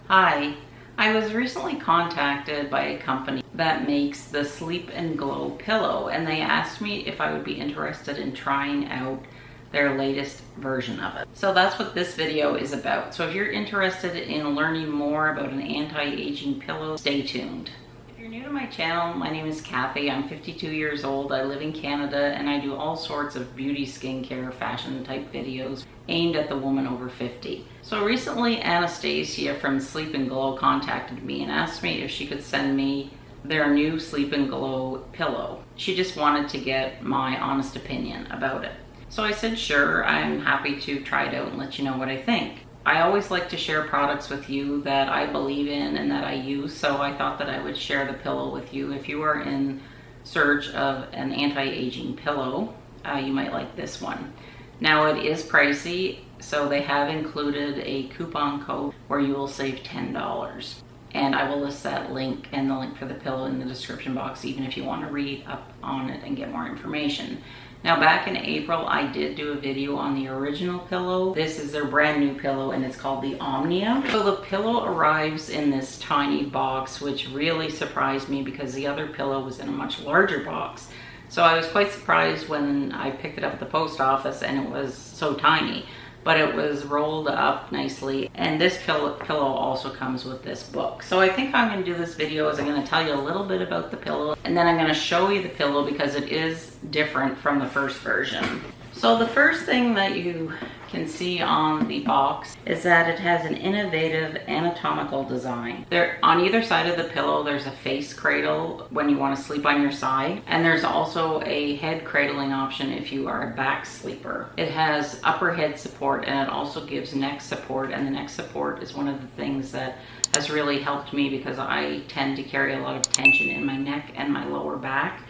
Hi, I was recently contacted by a company that makes the Sleep and Glow pillow, and they asked me if I would be interested in trying out their latest version of it. So that's what this video is about. So if you're interested in learning more about an anti-aging pillow, stay tuned. If you're new to my channel, my name is Cathy. I'm 52 years old. I live in Canada and I do all sorts of beauty, skincare, fashion type videos aimed at the woman over 50. So recently Anastasia from Sleep and Glow contacted me and asked me if she could send me their new Sleep and Glow pillow. She just wanted to get my honest opinion about it. So I said, sure, I'm happy to try it out and let you know what I think. I always like to share products with you that I believe in and that I use, so I thought that I would share the pillow with you. If you are in search of an anti-aging pillow, you might like this one. Now it is pricey, so they have included a coupon code where you will save $10. And I will list that link and the link for the pillow in the description box, even if you want to read up on it and get more information. Now back in April, I did do a video on the original pillow. This is their brand new pillow and it's called the Omnia. So the pillow arrives in this tiny box, which really surprised me because the other pillow was in a much larger box. So I was quite surprised when I picked it up at the post office and it was so tiny, but it was rolled up nicely. And this pillow also comes with this book. So I think I'm going to do this video is I'm going to tell you a little bit about the pillow and then I'm going to show you the pillow because it is different from the first version. So the first thing that you can see on the box is that it has an innovative anatomical design. There, on either side of the pillow, there's a face cradle when you want to sleep on your side, and there's also a head cradling option if you are a back sleeper. It has upper head support and it also gives neck support, and the neck support is one of the things that has really helped me because I tend to carry a lot of tension in my neck and my lower back.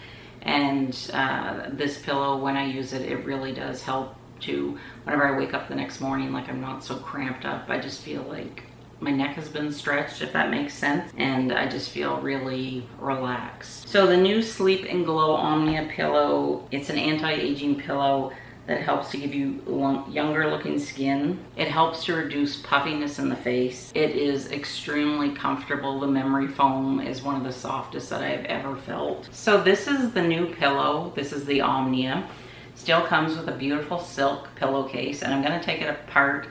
And this pillow, when I use it, it really does help to, whenever I wake up the next morning, like I'm not so cramped up. I just feel like my neck has been stretched, if that makes sense, and I just feel really relaxed. So the new Sleep and Glow Omnia pillow, it's an anti-aging pillow that helps to give you younger looking skin. It helps to reduce puffiness in the face. It is extremely comfortable. The memory foam is one of the softest that I've ever felt. So this is the new pillow. This is the Omnia. Still comes with a beautiful silk pillowcase, and I'm gonna take it apart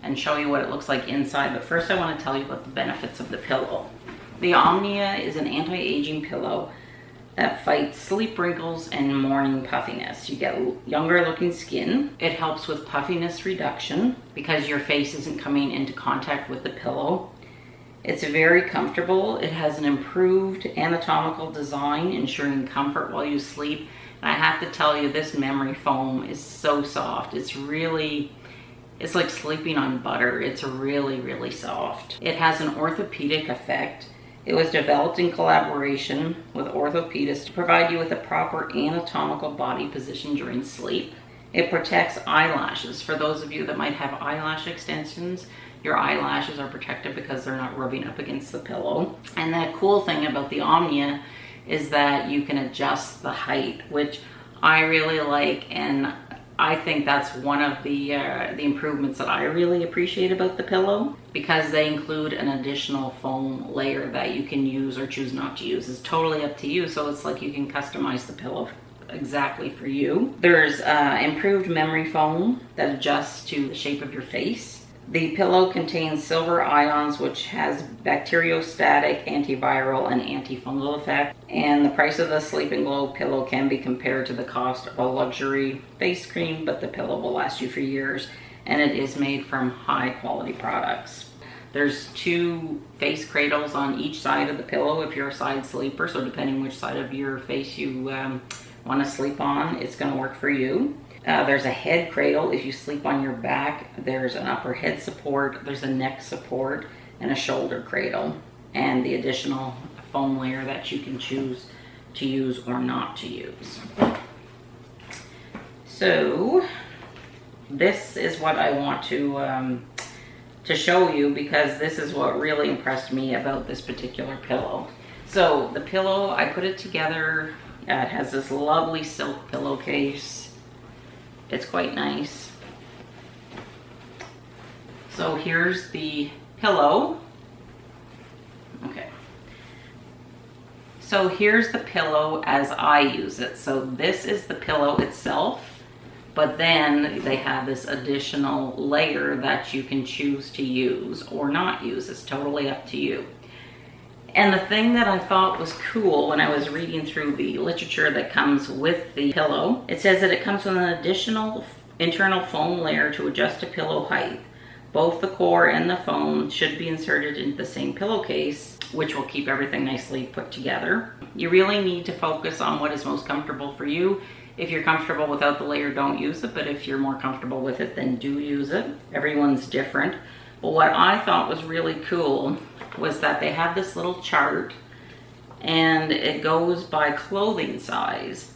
and show you what it looks like inside. But first I wanna tell you about the benefits of the pillow. The Omnia is an anti-aging pillow that fights sleep wrinkles and morning puffiness. You get younger looking skin. It helps with puffiness reduction because your face isn't coming into contact with the pillow. It's very comfortable. It has an improved anatomical design, ensuring comfort while you sleep. And I have to tell you, this memory foam is so soft. It's like sleeping on butter. It's really, really soft. It has an orthopedic effect. It was developed in collaboration with orthopedists to provide you with a proper anatomical body position during sleep. It protects eyelashes. For those of you that might have eyelash extensions, your eyelashes are protected because they're not rubbing up against the pillow. And the cool thing about the Omnia is that you can adjust the height, which I really like, and I think that's one of the improvements that I really appreciate about the pillow, because they include an additional foam layer that you can use or choose not to use. It's totally up to you, so it's like you can customize the pillow exactly for you. There's improved memory foam that adjusts to the shape of your face. The pillow contains silver ions, which has bacteriostatic, antiviral, and antifungal effect. And the price of the Sleep and Glow pillow can be compared to the cost of a luxury face cream, but the pillow will last you for years, and it is made from high quality products. There's 2 face cradles on each side of the pillow if you're a side sleeper, so depending which side of your face you want to sleep on, it's going to work for you. There's a head cradle if you sleep on your back. There's an upper head support, there's a neck support, and a shoulder cradle, and the additional foam layer that you can choose to use or not to use. So this is what I want to show you, because this is what really impressed me about this particular pillow. So the pillow, I put it together. It has this lovely silk pillowcase. It's quite nice. So here's the pillow. So here's the pillow as I use it. So this is the pillow itself, but then they have this additional layer that you can choose to use or not use. It's totally up to you. And the thing that I thought was cool when I was reading through the literature that comes with the pillow, it says that it comes with an additional internal foam layer to adjust to pillow height. Both the core and the foam should be inserted into the same pillowcase, which will keep everything nicely put together. You really need to focus on what is most comfortable for you. If you're comfortable without the layer, don't use it, but if you're more comfortable with it, then do use it. Everyone's different. But what I thought was really cool was that they have this little chart and it goes by clothing size.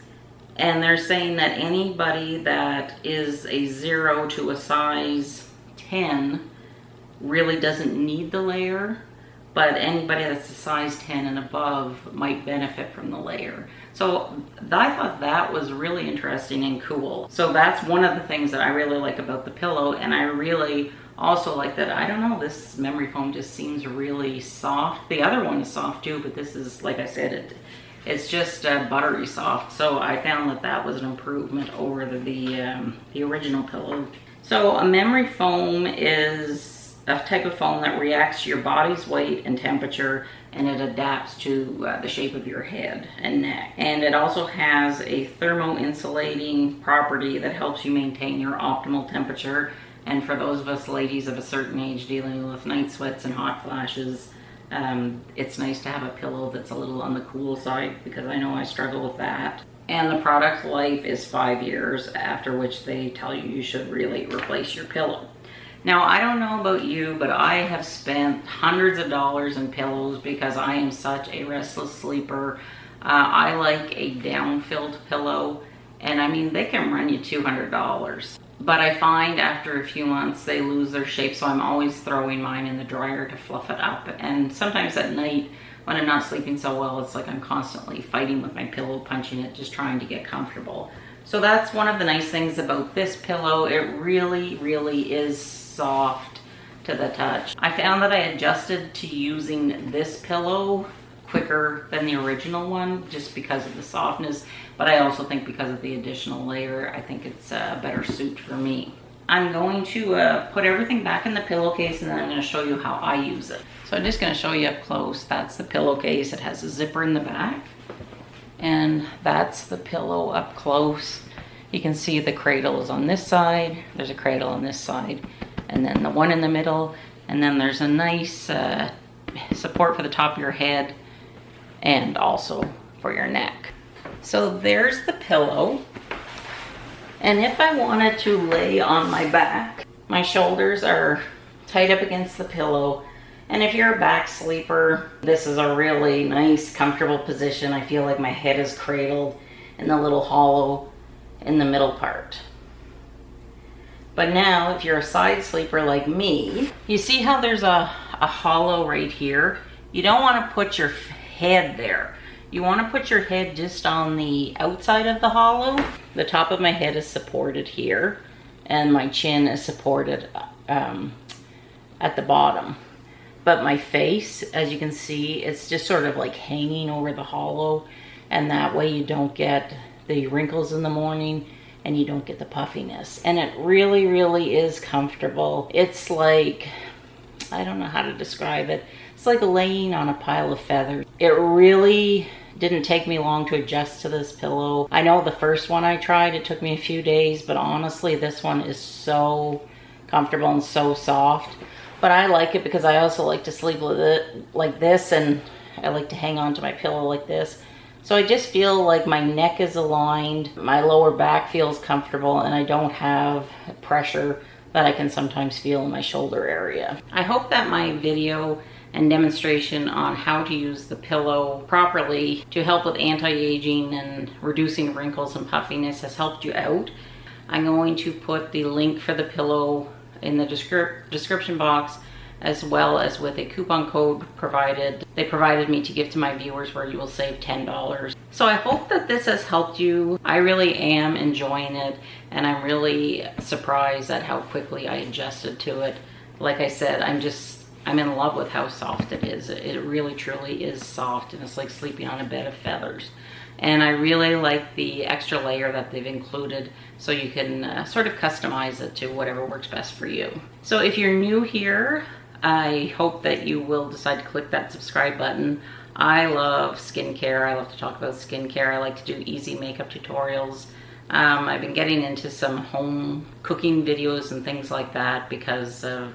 And they're saying that anybody that is a 0 to a size 10 really doesn't need the layer, but anybody that's a size 10 and above might benefit from the layer. So I thought that was really interesting and cool. So that's one of the things that I really like about the pillow, and I really also like that, I don't know, this memory foam just seems really soft. The other one is soft too, but this is, like I said, it's just buttery soft. So I found that that was an improvement over the original pillow. So a memory foam is a type of foam that reacts to your body's weight and temperature, and it adapts to the shape of your head and neck. And it also has a thermo-insulating property that helps you maintain your optimal temperature. And for those of us ladies of a certain age dealing with night sweats and hot flashes, it's nice to have a pillow that's a little on the cool side, because I know I struggle with that. And the product life is 5 years, after which they tell you should really replace your pillow. Now, I don't know about you, but I have spent hundreds of dollars in pillows because I am such a restless sleeper. I like a down-filled pillow, and I mean, they can run you $200. But I find after a few months they lose their shape, so I'm always throwing mine in the dryer to fluff it up. And sometimes at night, when I'm not sleeping so well, it's like I'm constantly fighting with my pillow, punching it, just trying to get comfortable. So that's one of the nice things about this pillow. It really, really is soft to the touch. I found that I adjusted to using this pillow quicker than the original one, just because of the softness, but I also think because of the additional layer, I think it's a better suit for me. I'm going to put everything back in the pillowcase, and then I'm going to show you how I use it. So I'm just going to show you up close. That's the pillowcase. It has a zipper in the back, and that's the pillow up close. You can see the cradle is on this side. There's a cradle on this side, and then the one in the middle, and then there's a nice support for the top of your head and also for your neck. So there's the pillow. And if I wanted to lay on my back, my shoulders are tight up against the pillow. And if you're a back sleeper, this is a really nice, comfortable position. I feel like my head is cradled in the little hollow in the middle part. But now, if you're a side sleeper like me, you see how there's a hollow right here? You don't want to put your head there. You want to put your head just on the outside of the hollow. The top of my head is supported here, and my chin is supported at the bottom. But my face, as you can see, it's just sort of like hanging over the hollow, and that way you don't get the wrinkles in the morning and you don't get the puffiness. And it really, really is comfortable. It's like, I don't know how to describe it. It's like laying on a pile of feathers. It really didn't take me long to adjust to this pillow. I know the first one I tried, it took me a few days, but honestly, this one is so comfortable and so soft. But I like it because I also like to sleep with it like this, and I like to hang on to my pillow like this. So I just feel like my neck is aligned, my lower back feels comfortable, and I don't have pressure that I can sometimes feel in my shoulder area. I hope that my video and demonstration on how to use the pillow properly to help with anti-aging and reducing wrinkles and puffiness has helped you out. I'm going to put the link for the pillow in the description box, as well as with a coupon code they provided me to give to my viewers, where you will save $10. So I hope that this has helped you. I really am enjoying it, and I'm really surprised at how quickly I adjusted to it. Like I said, I'm just I'm in love with how soft it is. It really truly is soft, and it's like sleeping on a bed of feathers. And I really like the extra layer that they've included, so you can sort of customize it to whatever works best for you. So if you're new here, I hope that you will decide to click that subscribe button. I love skincare. I love to talk about skincare. I like to do easy makeup tutorials. I've been getting into some home cooking videos and things like that because of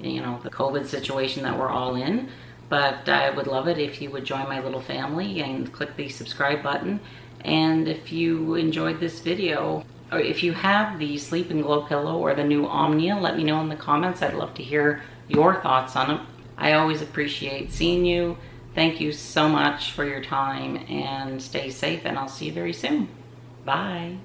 you know, the COVID situation that we're all in. But I would love it if you would join my little family and click the subscribe button. And if you enjoyed this video, or if you have the Sleep and Glow pillow or the new Omnia, let me know in the comments. I'd love to hear your thoughts on them. I always appreciate seeing you. Thank you so much for your time, and stay safe, and I'll see you very soon. Bye.